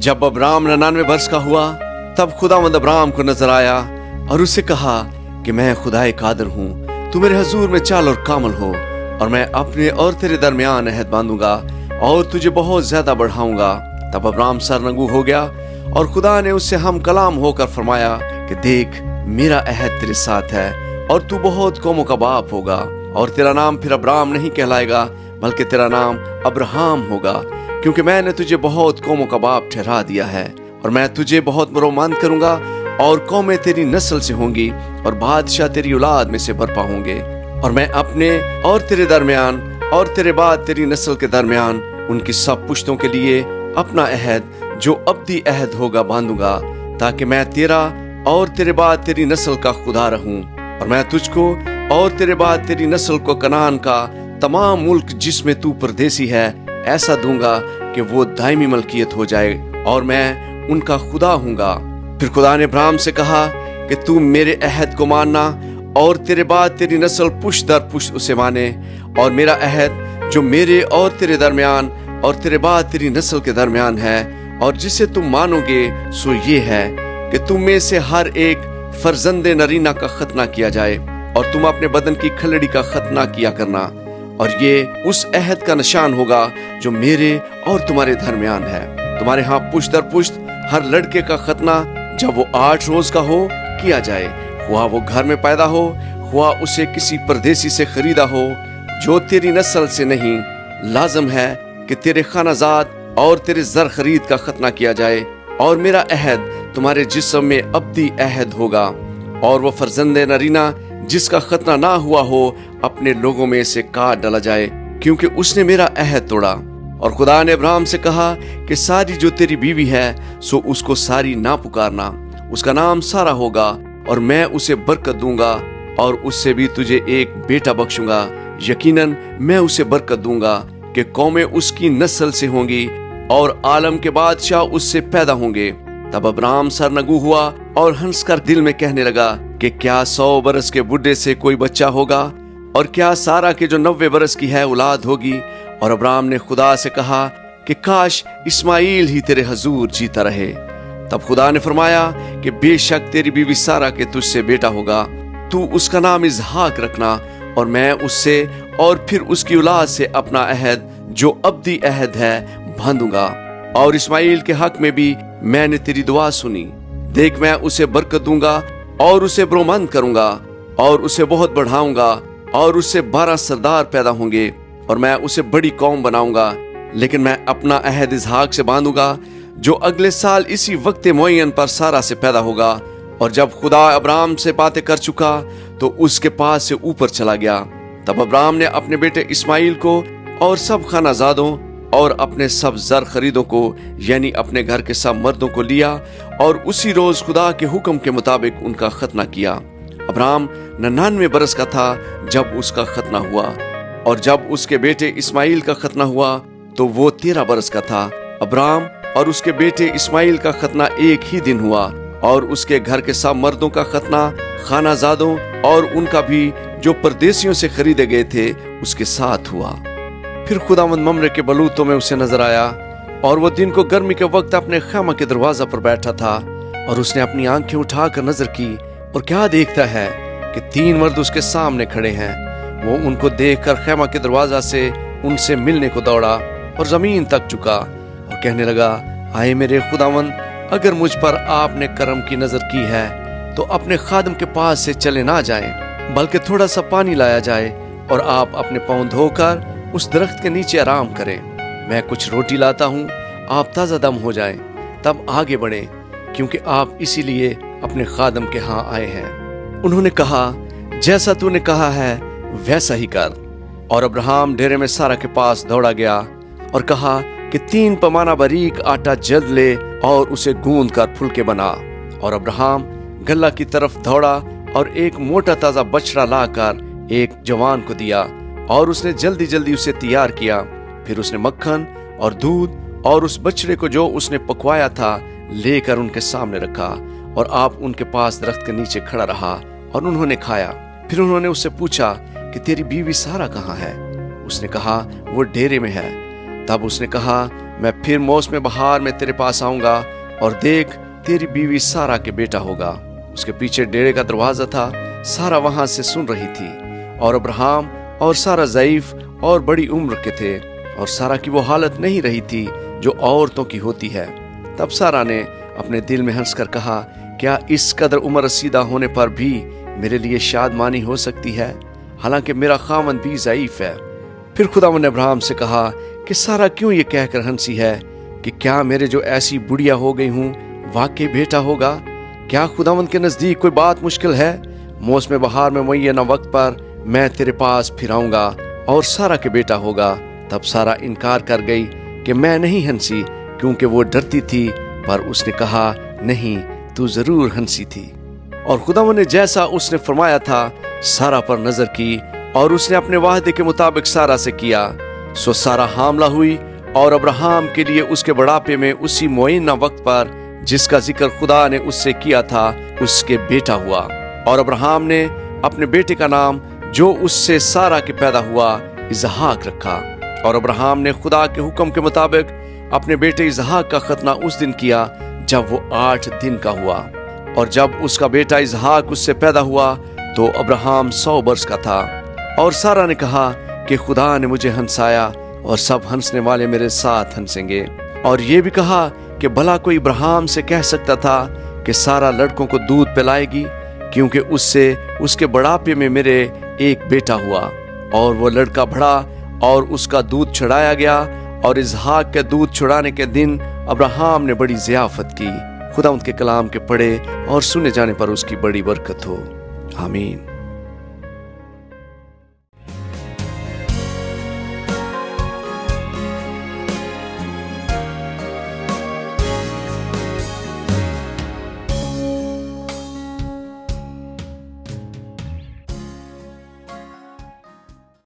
जब अब्राम 99 वर्ष का हुआ तब खुदावंद अब्राम को नजर आया और उससे कहा कि मैं खुदाए कादर हूँ, तू मेरे हजूर में चाल और कामल हो, और मैं अपने और तेरे दरमियान अहद बांधूंगा और तुझे बहुत ज्यादा बढ़ाऊंगा। तब अब्राम सरनगू हो गया और खुदा ने उससे हम कलाम होकर फरमाया कि देख, मेरा अहद तेरे साथ है और तू बहुत कौमों का बाप होगा, और तेरा नाम फिर अब्राम नहीं कहलाएगा बल्कि तेरा नाम अब्राहम होगा, क्योंकि मैंने तुझे बहुत कौमों का बाप ठहरा दिया है। और मैं तुझे बहुत बड़ोमंद करूंगा और कौमें तेरी नस्ल से होंगी और बादशाह तेरी औलाद में से बरपा होंगे। और मैं अपने और तेरे दरमियान और तेरे बाद तेरी नस्ल के दरमियान उनकी सब पुश्तों के लिए अपना अहद जो अब्दी अहद होगा बांधूंगा, ताकि मैं तेरा और तेरे बाद तेरी नस्ल का खुदा रहूं। और मैं तुझको और तेरे बाद तेरी नस्ल को कनान का तमाम मुल्क जिसमें तू परदेसी है ऐसा दूंगा कि वो दायमी मलकियत हो जाए, और मैं उनका खुदा हूंगा। फिर खुदा ने अब्राहम से कहा कि तू मेरे अहद को मानना और तेरे बाद तेरी नस्ल पुश्त दर पुश्त उसे माने, और मेरा अहद जो मेरे और तेरे दरमियान और तेरे बाद तेरी नस्ल के दरमियान है और जिसे तुम मानोगे सो ये है कि तुम में से हर एक फर्जंदे नरीना का खतना किया जाए, और तुम अपने बदन की खलड़ी का खतना किया करना, और ये उस अहद का निशान होगा जो मेरे और तुम्हारे दरमियान है। तुम्हारे यहाँ पुश्त दर पुश्त हर लड़के का खतना जब वो 8 रोज का हो किया जाए, हुआ वो घर में पैदा हो, हुआ उसे किसी परदेसी से खरीदा हो, जो तेरी नस्ल से नहीं। लाजम है कि तेरे खानाजाद और तेरे जर खरीद का खतना किया जाए, और मेरा अहद तुम्हारे जिस्म में अब्दी अहद होगा। और वो फर्जंदे नरीना जिसका खतना ना हुआ हो अपने लोगों में से काट डाला जाए, क्योंकि उसने मेरा अहद तोड़ा। और खुदा ने अब्राहम से कहा कि सारी जो तेरी बीवी है सो उसको सारी ना पुकारना, उसका नाम सारा होगा, और मैं उसे बरकत दूंगा और उससे भी तुझे एक बेटा बख्शूंगा। यकीनन मैं उसे बरकत दूंगा कि कौमें उसकी नस्ल से होंगी और आलम के बादशाह उससे पैदा होंगे। तब अब्राहम सरनगू हुआ और हंसकर दिल में कहने लगा कि क्या 100 बरस के बुढ़े से कोई बच्चा होगा, और क्या सारा के जो 90 बरस की है औलाद होगी। और अब्राहम ने खुदा से कहा कि काश इस्माइल ही तेरे हजूर जीता रहे। तब खुदा ने फरमाया कि बेशक तेरी बीवी सारा के तुझसे बेटा होगा, तू उसका नाम इसहाक रखना, और मैं उससे और फिर उसकी औलाद से अपना अहद जो अब्दी अहद है बांधूंगा। और इस्माइल के हक में भी मैंने तेरी दुआ सुनी। देख, मैं उसे बरकत दूंगा और उसे बड़ोमंद करूंगा और उसे बहुत बढ़ाऊंगा, और उससे 12 सरदार पैदा होंगे, और मैं उसे बड़ी कौम बनाऊंगा। लेकिन मैं अपना अहद इसहाक से बांधूंगा जो अगले साल इसी वक्त मुअय्यन पर सारा से पैदा होगा। और जब खुदा अब्राहम से बातें कर चुका तो उसके पास से ऊपर चला गया। तब अब्राहम ने अपने बेटे इस्माइल को और सब खानाजादों और अपने सब जर खरीदों को यानी अपने घर के सब मर्दों को लिया, और उसी रोज खुदा के हुक्म के मुताबिक उनका खतना किया। अब्राहम 99 बरस का था जब उसका खतना हुआ, और जब उसके बेटे इस्माइल का खतना हुआ तो वो 13 बरस का था। अब्राहम और उसके बेटे इस्माइल का खतना एक ही दिन हुआ, और उसके घर के सब मर्दों का खतना खानाजादों और उनका भी जो परदेसियों से खरीदे गए थे उसके साथ हुआ। फिर खुदावंद ममरे के बलूतों में उसे नजर आया, और वो दिन को गर्मी के वक्त अपने खैमा के दरवाजा पर बैठा था। और उसने अपनी आंखें उठाकर नजर की, और क्या देखता है कि 3 मर्द उसके सामने खड़े हैं। वो उनको देखकर खैमा के दरवाजा से उनसे मिलने को दौड़ा और जमीन तक झुका और कहने लगा, आए मेरे खुदावंद, अगर मुझ पर आपने करम की नजर की है तो अपने खादम के पास से चले ना जाएं, बल्कि थोड़ा सा पानी लाया जाए और आप अपने पांव धोकर उस दरख्त के नीचे आराम करें। मैं कुछ रोटी लाता हूँ, आप ताज़ा दम हो जाएं, तब आगे बढ़ें, क्योंकि आप इसीलिए अपने खादम के यहाँ आए हैं। उन्होंने कहा, जैसा तूने कहा है वैसा ही कर। और अब्राहम डेरे में सारा के पास दौड़ा गया और कहा कि 3 पैमाना बारीक आटा जल्द ले और उसे गूंद कर फुलके बना। और अब्राहम गल्ला की तरफ दौड़ा और एक मोटा ताजा बछड़ा लाकर एक जवान को दिया, और उसने जल्दी जल्दी उसे तैयार किया। फिर उसने मक्खन और दूध और उस बछड़े को जो उसने पकवाया था लेकर उनके सामने रखा, और आप उनके पास दरख्त के नीचे खड़ा रहा और उन्होंने खाया। फिर उन्होंने उससे पूछा कि तेरी बीवी सारा कहाँ है? उसने कहा, वो डेरे में है। तब उसने कहा, मैं फिर मौसम बहार में तेरे पास आऊंगा और देख तेरी बीवी सारा के बेटा होगा। उसके पीछे डेरे का दरवाजा था। सारा वहां से सुन रही थी और अब्राहम और सारा ज़ईफ और बड़ी उम्र के थे और सारा की वो हालत नहीं रही थी जो औरतों की होती है। तब सारा ने अपने दिल में हंसकर कहा, क्या इस कदर उम्र रसीदा होने पर भी मेरे लिए शादमानी हो सकती है, हालांकि मेरा खामन भी ज़ईफ है। फिर खुदावंद ने अब्राहम से कहा कि सारा क्यों ये कहकर हंसी है कि क्या मेरे जो ऐसी बुढ़िया हो गई हूँ वाकई बेटा होगा? क्या खुदावंद के नजदीक कोई बात मुश्किल है? मौसम बहार में मुय्यना वक्त पर मैं तेरे पास फिर आऊंगा और सारा के बेटा होगा। तब सारा इनकार कर गई कि मैं नहीं हंसी, क्योंकि वो डरती थी। पर उसने कहा, नहीं, तू जरूर हंसी थी। और खुदावंद ने जैसा उसने फरमाया था सारा पर नजर की और उसने अपने वादे के मुताबिक सारा से किया। सो सारा हामला हुई और अब्राहम के लिए उसके बुढ़ापे में उसी मुय्यना वक्त पर जिसका जिक्र खुदा ने उससे किया था उसके बेटा हुआ। और अब्राहम ने अपने बेटे का नाम जो उससे सारा के पैदा हुआ इसहाक रखा। और अब्राहम ने खुदा के हुक्म के मुताबिक अपने बेटे इसहाक का खतना उस दिन किया जब वो 8 दिन का हुआ। और जब उसका बेटा इसहाक उससे पैदा हुआ तो अब्राहम 100 वर्ष का था। और सारा ने कहा कि खुदा ने मुझे हंसाया और सब हंसने वाले मेरे साथ हंसेंगे। और ये भी कहा कि भला कोई अब्राहम से कह सकता था कि सारा लड़कों को दूध पिलाएगी, क्योंकि उससे उसके बुढ़ापे में मेरे एक बेटा हुआ। और वो लड़का बढ़ा और उसका दूध छुड़ाया गया। और इसहाक के दूध छुड़ाने के दिन अब्राहम ने बड़ी ज़ियाफत की। खुदा उनके कलाम के पढ़े और सुने जाने पर उसकी बड़ी बरकत हो। आमीन।